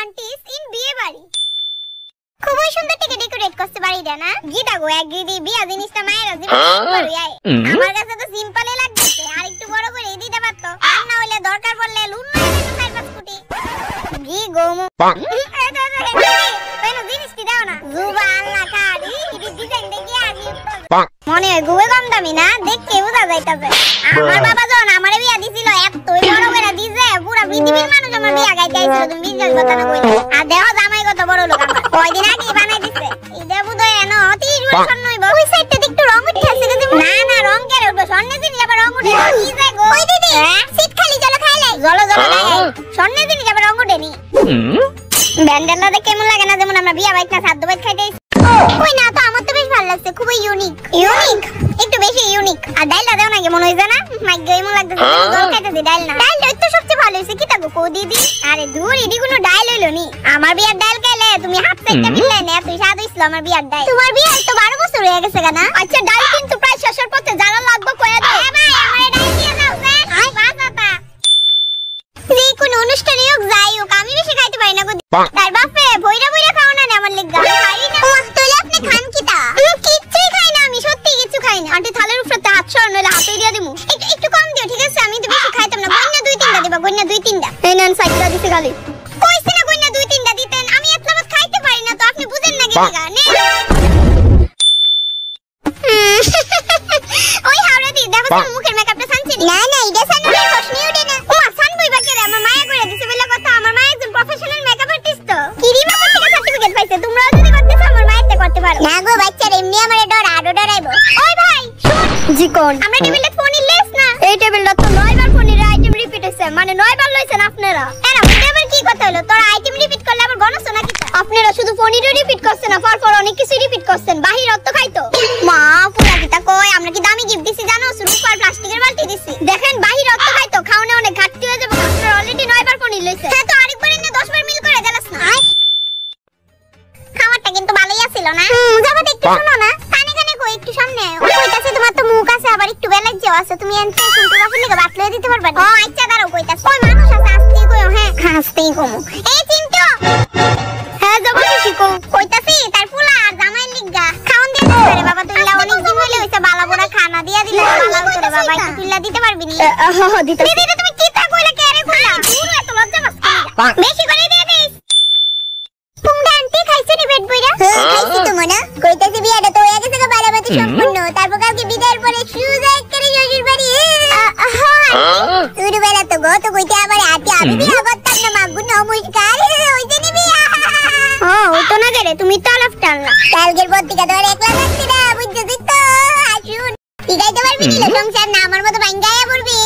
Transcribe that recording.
আন্টিস in বিয়ে বাড়ি। খুবই সুন্দর থেকে ডেকোরেট করতে বাড়িটা না? গীতা গো এক গিদি বিয়া জিনিসটা মায়ের জীবন করু আয়। আমার কাছে তো সিম্পলই লাগছে, আর একটু বড় করে দিতে পারতো। আর না হলে দরকার পড়লে লুন মারা যেত 4-5 কোটি। জি গোমু কেন জিনিসটি দাও না? জুবা আল্লাহ কারি ইডি ডিজাইন দেখি আজি মনে হয় গুবে কম দামি না, দেখতে বোঝা যাইতাছে। আমার বাবা যখন আমারে বিয়া দিছিল এতই বড় করে দিছে, পুরো পৃথিবীর মানুষ আমার বিয়া গাইতে আইছিল। তুমি বিশ্বাস করতে না কইলে। আর দেহ জামাই কত বড় লোক আমার, কয়দিন আগে বানাই দিছে। ইদে বুদয় এনো 30 বছর নইব। ওই সাইডটা একটু রং উঠে আছে কিন্তু না না রং কেন উঠবে? স্বর্ণের জিনিস আবার রং উঠে কি যায় গো? ওই দিদি সিট খালি চলো খাইলে জলো জলো গায়। স্বর্ণের জিনিস আবার রং উঠেনি। ব্যান্ডেলটা দেখে কেমন লাগে না? যেমন আমরা বিয়া বাইক না সাদ্দ বাইক খাইতে আইছি। কই না তো আমার তো বেশ ভালো লাগছে, খুবই ইউনিক। ইউনিক একটু বেশি ইউনিক। আর ডালটা দাও না কেমন হইছে না? মাইগ্য এমন লাগতেছে জল খাইতেছি। ডাল না ডালটা তো সবচেয়ে ভালো হইছে। কি তাকো কো দিদি? আরে দূর ইডি কোনো ডাল হইলো নি। আমার বিয়ার ডাল খাইলে তুমি হাফ সাইডটা মিললে না, তুই স্বাদ হইছিল আমার বিয়ার ডাল। তোমার বিয়ার তো 12 বছর হয়ে গেছে না? আচ্ছা ডাল কিন্তু প্রায় শেষের পথে, যারা লাগবে কইয়া দাও। এ ভাই আমারে ডাল দিয়ে দাও স্যার। আই বাসাতা যে কোন অনুষ্ঠানে হোক যাই হোক আমি বেশি খাইতে পারি না গো। তার বাপে বইরা বইরা খাও না আমার লিগা খাই না। তাহলে আপনি খান কিটা? কিচ্ছুই খাই না আমি, সত্যি কিছু খাই না। আন্টি থালের উপরে হাত সর নইলে হাতে দিয়া দিমু। একটু কম দিও ঠিক আছে? আমি তো বেশি খাইতাম না। গন্না 2-3টা দিবা, গন্না 2-3টা। এই নেন সাইডটা দিতে গালি। কইছ না গন্না 2-3টা দিতেন? আমি এত ভাত খাইতে পারি না তো, আপনি বুঝেন না কি গা? নে ওই হাওড়া দি দেখো মুখের মেকআপটা সানছে না? না এটা সানলে প্রশ্নই ওঠে না। ওমা সান বইবা কে রে? আমার মায়া কইরা দিছে বলে কথা। আমার মা একজন প্রফেশনাল মেকআপ আর্টিস্ট তো। কিরিমা কোথা থেকে সার্টিফিকেট পাইছে? তোমরাও যদি করতেছো আমার মায়েরতে করতে পারো। না গো বাচ্চার এমনি আমারে ডরাইবো। ওই ভাই শুন জি কোন? আমরা টেবিলে ফোন ইলেস না? এই টেবিলটা তো 9 বার ফোনের আইটেম রিপিট হইছে, মানে 9 বার লইছেন আপনারা। এরা ওইটা আবার কি কথা হলো? তোরা আইটেম রিপিট করলে আবার গণছ না কিটা? আপনারা শুধু ফোনেরই রিপিট করছেন না, পর অনেক কিছু রিপিট করছেন। বাহির অত খাইতো মা পুরা কিটা কই? আমরা কি দামি গিফট দিছি জানো? রূপার প্লাস্টিকের বালতি দিছি। দেখেন বাহির অত খাইতো, খাওনে অনেক ঘাটতি হয়ে যাবে। আপনারা অলরেডি 9 বার ফোন লইছে। হ্যাঁ তো আরেকবার এনে 10 বার মিল করে দেলাস না। খাবারটা কিন্তু ভালোই আছিল না? যাবা একটু শোনো না, কানে কানে কই একটু সামনে। কইতাছে তোমার তো মুখ আছে আবার একটু বেলাজ যাও আছে, তুমি এনতে শুনতে পারলে কি বাত লয়ে দিতে পারবা? ও আচ্ছা দাঁড়াও কইতাছে। ওই মানুষ আছে আস্তেই কইও। হ্যাঁ আস্তেই কমু। এই চিন্টু হ্যাঁ যাবা শিখো কইতাছি তার ফুলা আর জামাই লিগা খাওন দিয়ে দিতে পারে বাবা। তুইলা অনেক দিন হইলে হইছে বালা বড়া খানা দিয়া দিলে ভালো করে বাবা। একটু তুইলা দিতে পারবি নি? হ্যাঁ দিতে। দিদি তুমি কি তা কইলা কে রে ফুলা? দূর এত লজ্জা পাস বেশি করে দিয়ে দিস। তোমরা আন্টি খাইছো নি পেট বইরা? খাইছি তো মনা। কইতাছি বিয়াটা তো হয়ে গেছে বালাবাতি সম্পূর্ণ। তারপর কালকে বিদায়ের পরে সুজা করে শ্বশুর বাড়ি। তুই বেলা তো গো তো কইতে আবার আটি আমি বিয়া করতাম না মাগু নমস্কার হইতে নি বিয়া। হ্যাঁ হইতো না রে, তুমি তো আলাপ টানলা। কালকের পর থেকে তো আর একলা থাকছি না বুঝছিস তো? আসুন ঠিকাইতে পারবি নি? সংসার না আমার মতো ভাঙ্গায়া পড়বি।